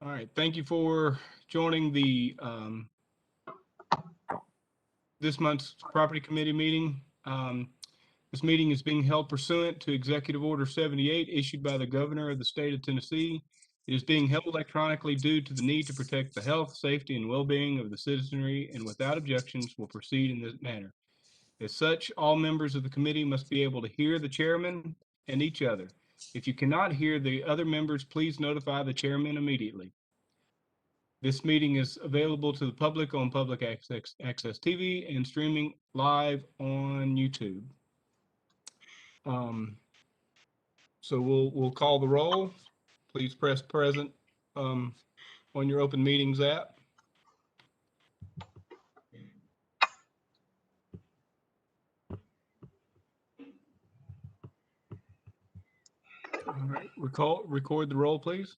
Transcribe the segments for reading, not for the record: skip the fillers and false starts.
All right, thank you for joining the this month's property committee meeting. This meeting is being held pursuant to Executive Order 78 issued by the Governor of the State of Tennessee. It is being held electronically due to the need to protect the health, safety, and well-being of the citizenry, and without objections will proceed in this manner. As such, all members of the committee must be able to hear the chairman and each other. If you cannot hear the other members, please notify the chairman immediately. This meeting is available to the public on Public Access TV and streaming live on YouTube. So we'll call the roll. Please press present on your open meetings app. All right, record the roll, please.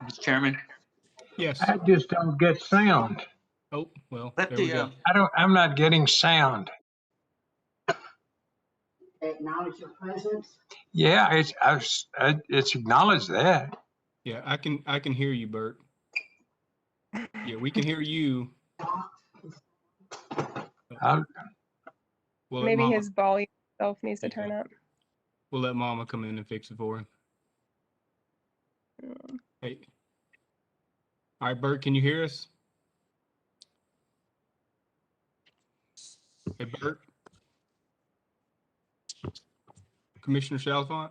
Mr. Chairman. Yes. I just don't get sound. Oh, well, Let there we the, go. I'm not getting sound. Acknowledge your presence. Yeah, it's acknowledged that. Yeah, I can hear you, Bert. Yeah, we can hear you. We'll Maybe his volume itself needs to turn up. We'll let Mama come in and fix it for him. Hey. All right, Bert, can you hear us? Hey, Bert. Commissioner Chalfant?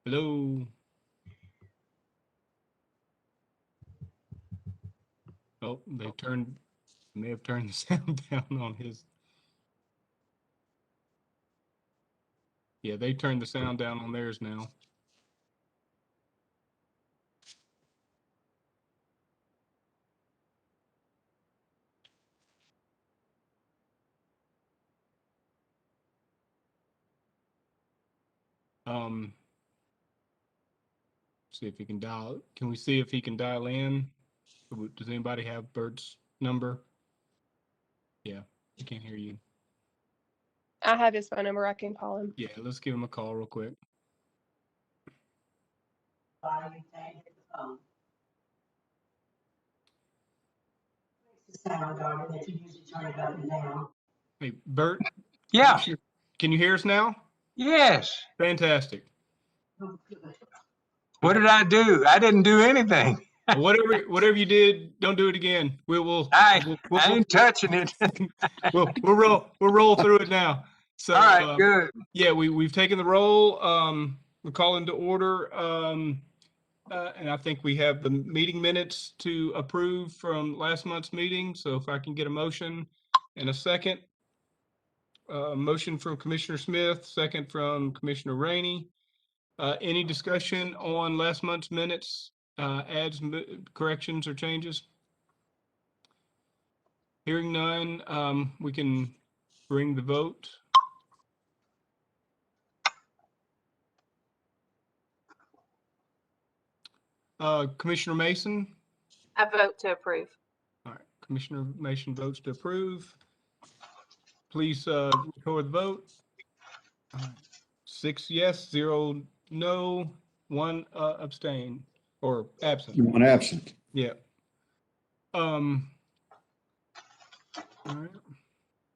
Hello? Oh, may have turned the sound down on his. Yeah, they turned the sound down on theirs now. See if he can dial. Can we see if he can dial in? Does anybody have Bert's number? Yeah, I can't hear you. I have his phone number. I can call him. Yeah, let's give him a call real quick. The sound guard that you usually turn it up and down. Hey, Bert? Yeah. Can you hear us now? Yes. Fantastic. What did I do? I didn't do anything. Whatever you did, don't do it again. I ain't touching it. we'll roll through it now. So, all right, good. Yeah, we've taken the roll. We're calling to order, and I think we have the meeting minutes to approve from last month's meeting. So if I can get a motion and a second. Motion from Commissioner Smith, second from Commissioner Rainey. Any discussion on last month's minutes, adds, corrections, or changes? Hearing none, we can bring the vote. Commissioner Mason? I vote to approve. All right, Commissioner Mason votes to approve. Please record the vote. 6 yes, 0 no, 1 abstain or absent. 1 absent. Yeah. All right.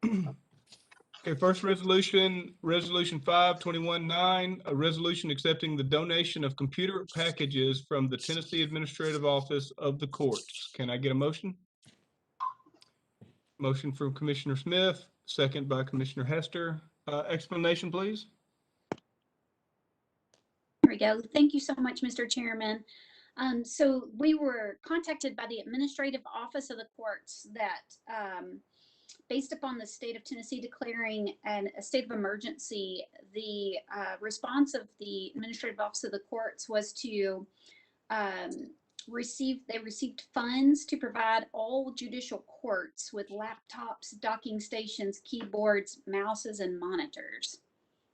Okay, first resolution 5/21-9, a resolution accepting the donation of computer packages from the Tennessee Administrative Office of the Courts. Can I get a motion? Motion from Commissioner Smith, second by Commissioner Hester. Explanation, please. There we go. Thank you so much, Mr. Chairman. So we were contacted by the Administrative Office of the Courts that based upon the state of Tennessee declaring a state of emergency, the response of the Administrative Office of the Courts was to they received funds to provide all judicial courts with laptops, docking stations, keyboards, mouses, and monitors.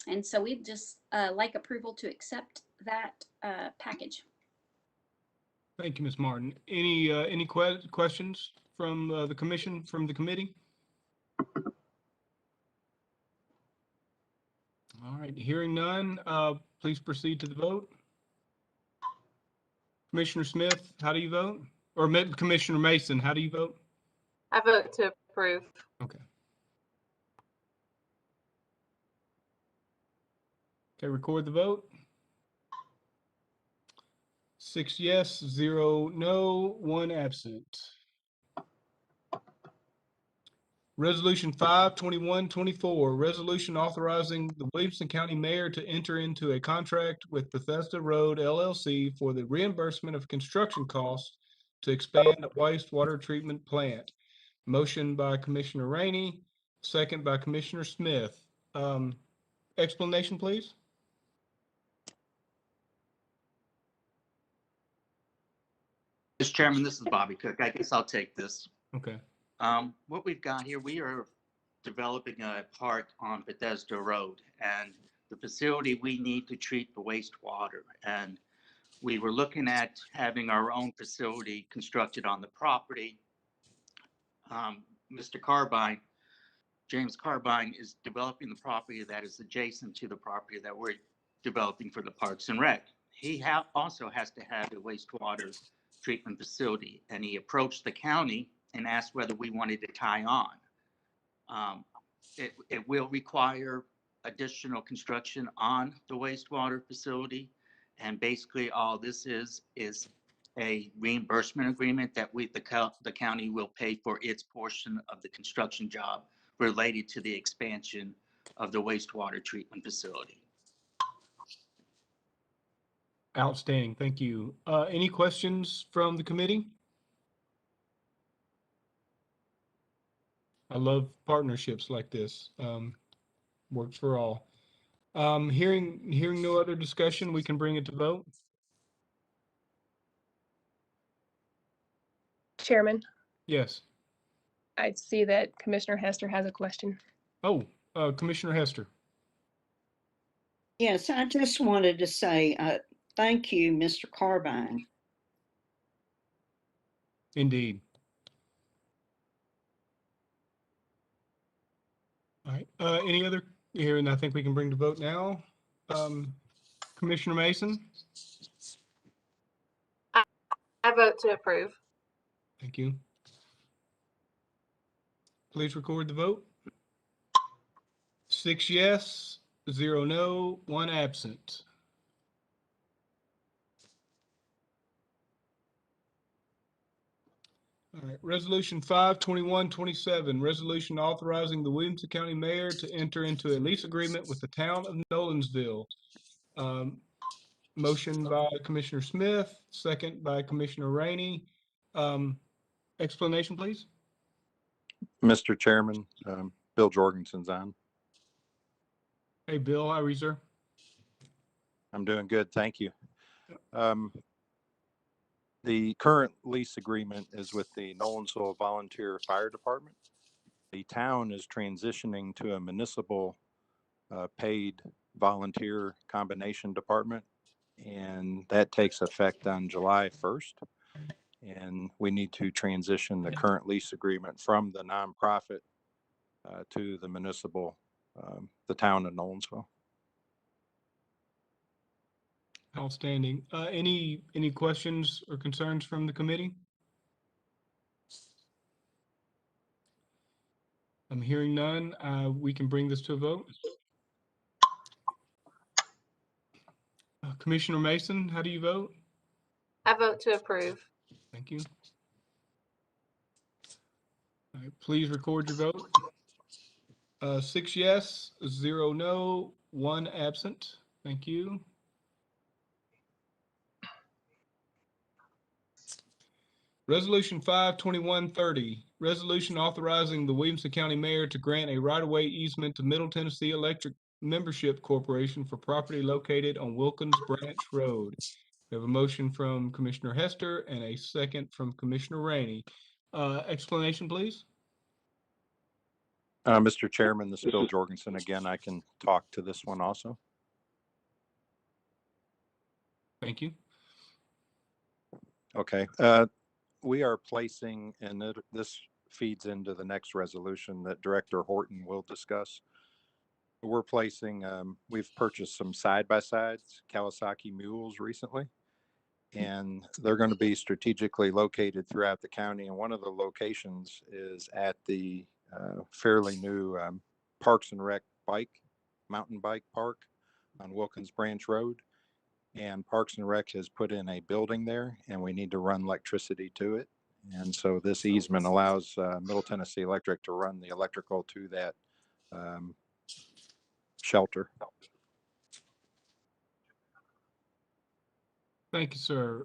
And so we'd just like approval to accept that package. Thank you, Ms. Martin. Any questions from the commission, from the committee? right, hearing none, please proceed to the vote. Commissioner Smith, how do you vote? Or Commissioner Mason, how do you vote? I vote to approve. Okay. Okay, record the vote. 6 yes, 0 no, 1 absent. Resolution 5/21/24, resolution authorizing the Williamson County Mayor to enter into a contract with Bethesda Road LLC for the reimbursement of construction costs to expand the wastewater treatment plant. Motion by Commissioner Rainey, second by Commissioner Smith. Explanation, please? Mr. Chairman, this is Bobby Cook. I guess I'll take this. Okay. What we've got here, we are developing a park on Bethesda Road, and the facility we need to treat the wastewater. And we were looking at having our own facility constructed on the property. Mr. Carbine, James Carbine, is developing the property that is adjacent to the property that we're developing for the Parks and Rec. He also has to have a wastewater treatment facility, and he approached the county and asked whether we wanted to tie on. It will require additional construction on the wastewater facility, and basically all this is a reimbursement agreement that the county will pay for its portion of the construction job related to the expansion of the wastewater treatment facility. Outstanding. Thank you. Any questions from the committee? I love partnerships like this. Works for all. Hearing no other discussion, we can bring it to vote. Chairman, Yes. I see that Commissioner Hester has a question. Oh, Commissioner Hester. Yes, I just wanted to say thank you, Mr. Carbine. Indeed. All right. Any other here? And I think we can bring to vote now. Commissioner Mason. I vote to approve. Thank you. Please record the vote. 6 yes, 0 no, 1 absent. All right, resolution 5/21/27, resolution authorizing the Williamson County Mayor to enter into a lease agreement with the town of Nolensville. Motion by Commissioner Smith, second by Commissioner Rainey. Explanation, please. Mr. Chairman, Bill Jorgensen's on. Hey, Bill, how are you, sir? I'm doing good, thank you. The current lease agreement is with the Nolensville Volunteer Fire Department. The town is transitioning to a municipal paid volunteer combination department, and that takes effect on July 1st. And we need to transition the current lease agreement from the nonprofit to the municipal, the town of Nolensville. Outstanding. Any questions or concerns from the committee? I'm hearing none. We can bring this to a vote. Commissioner Mason, how do you vote? I vote to approve. Thank you. All right, please record your vote. 6 yes, 0 no, 1 absent. Thank you. Resolution 5/21/30, resolution authorizing the Williamson County Mayor to grant a right-of-way easement to Middle Tennessee Electric Membership Corporation for property located on Wilkins Branch Road. We have a motion from Commissioner Hester and a second from Commissioner Rainey. Explanation, please. Mr. Chairman, this is Bill Jorgensen again. I can talk to this one also. Thank you. Okay. We are placing, and this feeds into the next resolution that Director Horton will discuss. We're placing, we've purchased some side-by-sides, Kawasaki mules recently, and they're going to be strategically located throughout the county. And one of the locations is at the fairly new Parks and Rec mountain bike park on Wilkins Branch Road. And Parks and Rec has put in a building there, and we need to run electricity to it. And so this easement allows Middle Tennessee Electric to run the electrical to that shelter. Thank you, sir.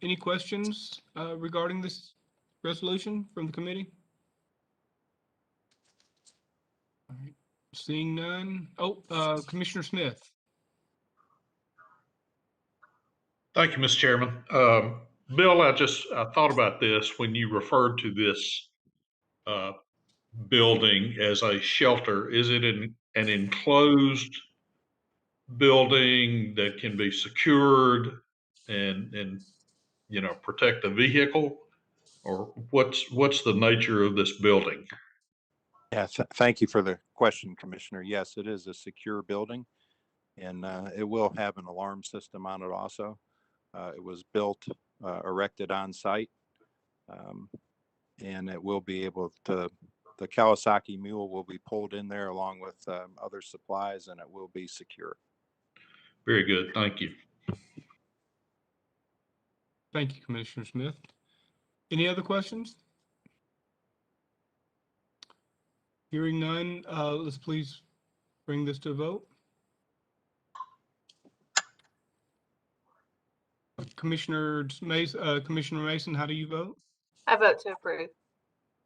Any questions regarding this resolution from the committee? All right. Seeing none. Oh, Commissioner Smith. Thank you, Mr. Chairman. Bill, I thought about this when you referred to this building as a shelter. Is it an enclosed building that can be secured and protect the vehicle, or what's the nature of this building? Yeah, thank you for the question, Commissioner. Yes, it is a secure building, and it will have an alarm system on it also. It was built, erected on site, and it will be able to, the Kawasaki mule will be pulled in there along with other supplies, and it will be secure. Very good. Thank you. Thank you, Commissioner Smith. Any other questions? Hearing none, let's please bring this to a vote. Commissioner Mason, how do you vote? I vote to approve.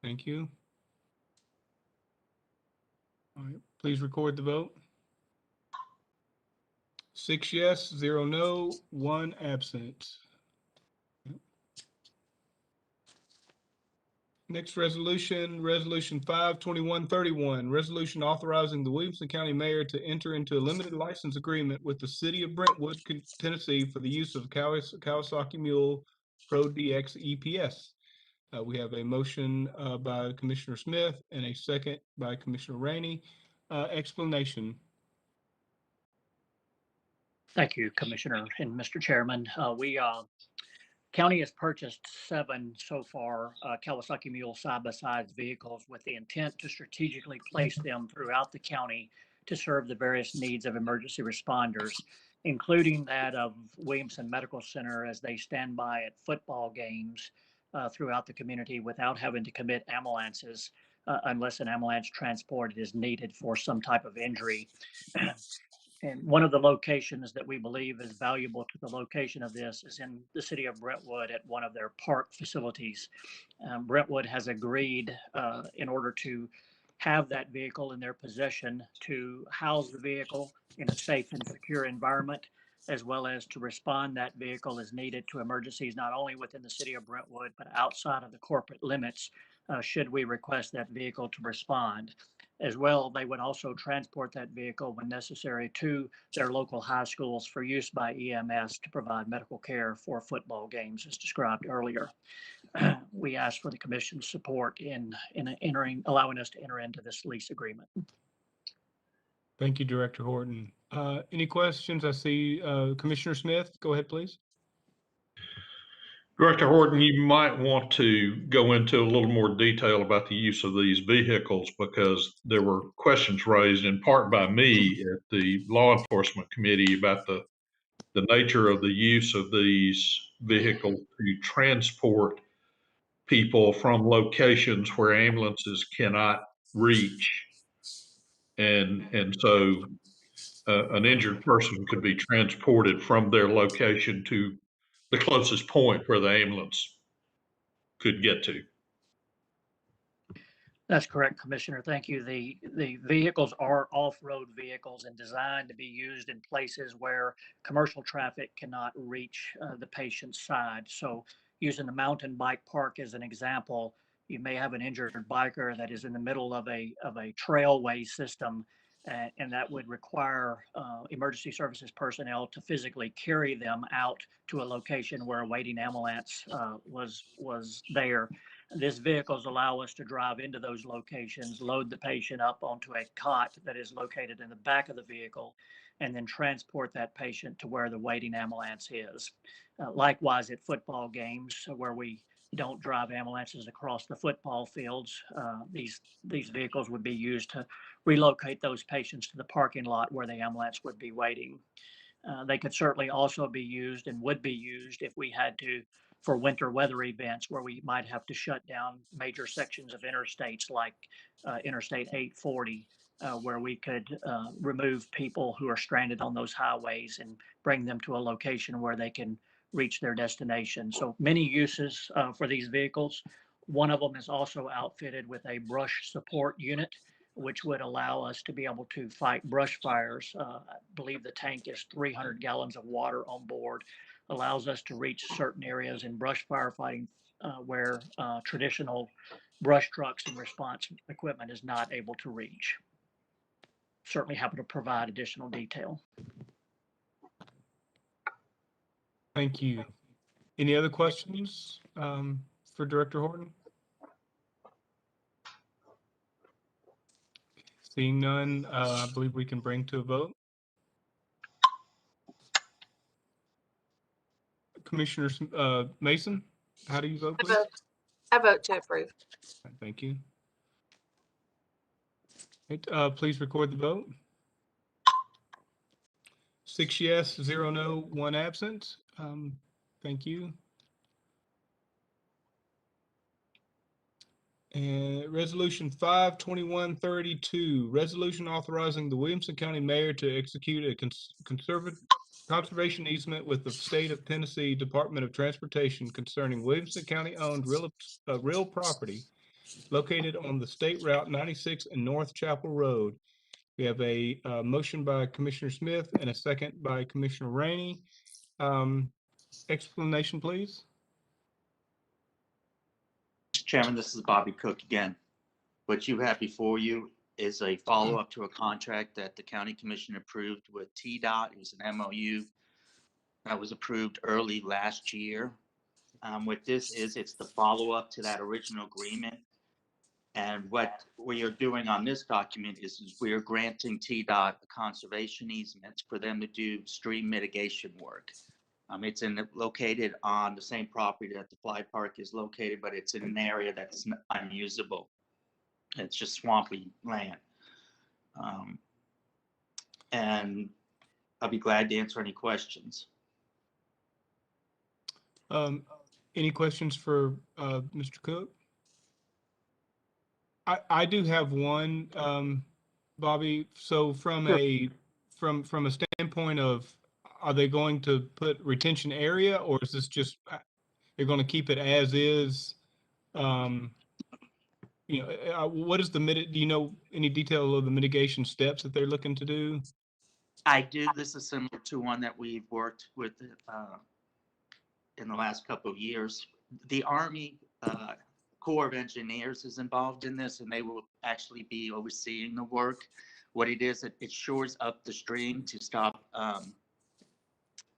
Thank you. All right, please record the vote. 6 yes, 0 no, 1 absent. Next resolution, Resolution 5/2131, resolution authorizing the Williamson County Mayor to enter into a limited license agreement with the City of Brentwood, Tennessee for the use of Kawasaki Mule Pro DX EPS. We have a motion by Commissioner Smith and a second by Commissioner Rainey. Explanation. Thank you, Commissioner and Mr. Chairman. County has purchased 7 so far Kawasaki Mule side-by-side vehicles with the intent to strategically place them throughout the county to serve the various needs of emergency responders, including that of Williamson Medical Center as they stand by at football games throughout the community without having to commit ambulances unless an ambulance transport is needed for some type of injury. And one of the locations that we believe is valuable to the location of this is in the city of Brentwood at one of their park facilities. Brentwood has agreed in order to have that vehicle in their possession to house the vehicle in a safe and secure environment, as well as to respond that vehicle as needed to emergencies, not only within the city of Brentwood, but outside of the corporate limits, should we request that vehicle to respond. As well, they would also transport that vehicle when necessary to their local high schools for use by EMS to provide medical care for football games as described earlier. We ask for the commission's support in allowing us to enter into this lease agreement. Thank you, Director Horton. Any questions? I see Commissioner Smith. Go ahead, please. Director Horton, you might want to go into a little more detail about the use of these vehicles, because there were questions raised in part by me at the Law Enforcement Committee about the nature of the use of these vehicles to transport people from locations where ambulances cannot reach. And so an injured person could be transported from their location to the closest point where the ambulance could get to. That's correct, Commissioner. Thank you. The vehicles are off-road vehicles and designed to be used in places where commercial traffic cannot reach the patient's side. So using the mountain bike park as an example, you may have an injured biker that is in the middle of a trailway system, and that would require emergency services personnel to physically carry them out to a location where a waiting ambulance was there. These vehicles allow us to drive into those locations, load the patient up onto a cot that is located in the back of the vehicle, and then transport that patient to where the waiting ambulance is. Likewise, at football games where we don't drive ambulances across the football fields, these vehicles would be used to relocate those patients to the parking lot where the ambulance would be waiting. They could certainly also be used and would be used if we had to for winter weather events where we might have to shut down major sections of interstates like Interstate 840, where we could remove people who are stranded on those highways and bring them to a location where they can reach their destination. So many uses for these vehicles. One of them is also outfitted with a brush support unit, which would allow us to be able to fight brush fires. I believe the tank is 300 gallons of water on board, allows us to reach certain areas in brush firefighting where traditional brush trucks and response equipment is not able to reach. Certainly happy to provide additional detail. Thank you. Any other questions for Director Horton? Seeing none, I believe we can bring to a vote. Commissioner Mason, how do you vote, please? I vote to approve. Thank you. Please record the vote. 6 yes, 0 no, 1 absent. Thank you. And Resolution 5/2132, resolution authorizing the Williamson County Mayor to execute a conservation easement with the State of Tennessee Department of Transportation concerning Williamson County-owned real property located on the State Route 96 and North Chapel Road. We have a motion by Commissioner Smith and a second by Commissioner Rainey. Explanation, please. Mr. Chairman, this is Bobby Cook again. What you have before you is a follow-up to a contract that the county commission approved with tdot. It was an MOU that was approved early last year. What this is, it's the follow-up to that original agreement. And what we are doing on this document is we are granting tdot a conservation easement for them to do stream mitigation work. It's located on the same property that the fly park is located, but it's in an area that's unusable. It's just swampy land. And I'll be glad to answer any questions. Any questions for Mr. Cook? I do have one, Bobby. So from a standpoint of, are they going to put retention area, or is this just they're going to keep it as is? What is the do you know any detail of the mitigation steps that they're looking to do? I do. This is similar to one that we've worked with in the last couple of years. The Army Corps of Engineers is involved in this, and they will actually be overseeing the work. What it is, it shores up the stream to stop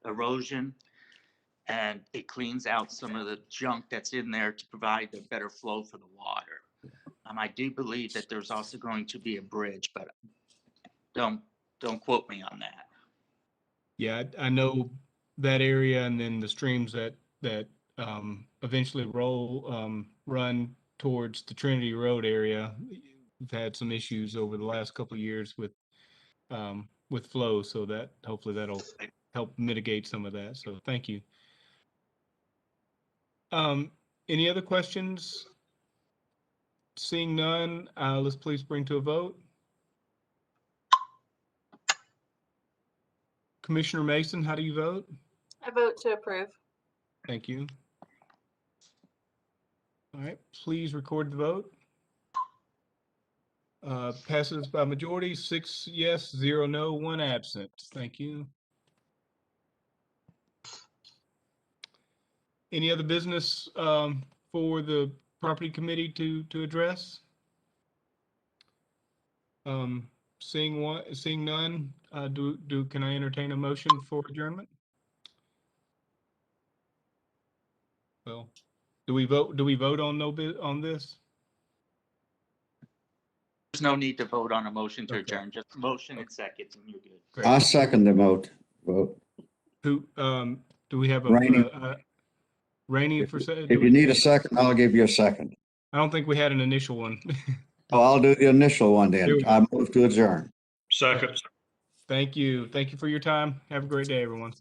erosion, and it cleans out some of the junk that's in there to provide a better flow for the water. I do believe that there's also going to be a bridge, but don't quote me on that. Yeah, I know that area, and then the streams that eventually run towards the Trinity Road area. We've had some issues over the last couple of years with flow, so that hopefully that'll help mitigate some of that. So thank you. Any other questions? Seeing none, let's please bring to a vote. Commissioner Mason, how do you vote? I vote to approve. Thank you. All right, please record the vote. Passes by majority, 6 yes, 0 no, 1 absent. Thank you. Any other business for the property committee to address? Seeing none, can I entertain a motion for adjournment? Well, Do we vote on no bid on this? There's no need to vote on a motion to Okay. adjourn, just motion and second, and you're good. Great. I second the vote. Who, do we have Rainey. Rainey for second? If you need a second, I'll give you a second. I don't think we had an initial one. Oh, I'll do the initial one Here then. we go. I move to adjourn. Second. Thank you. Thank you for your time. Have a great day, everyone.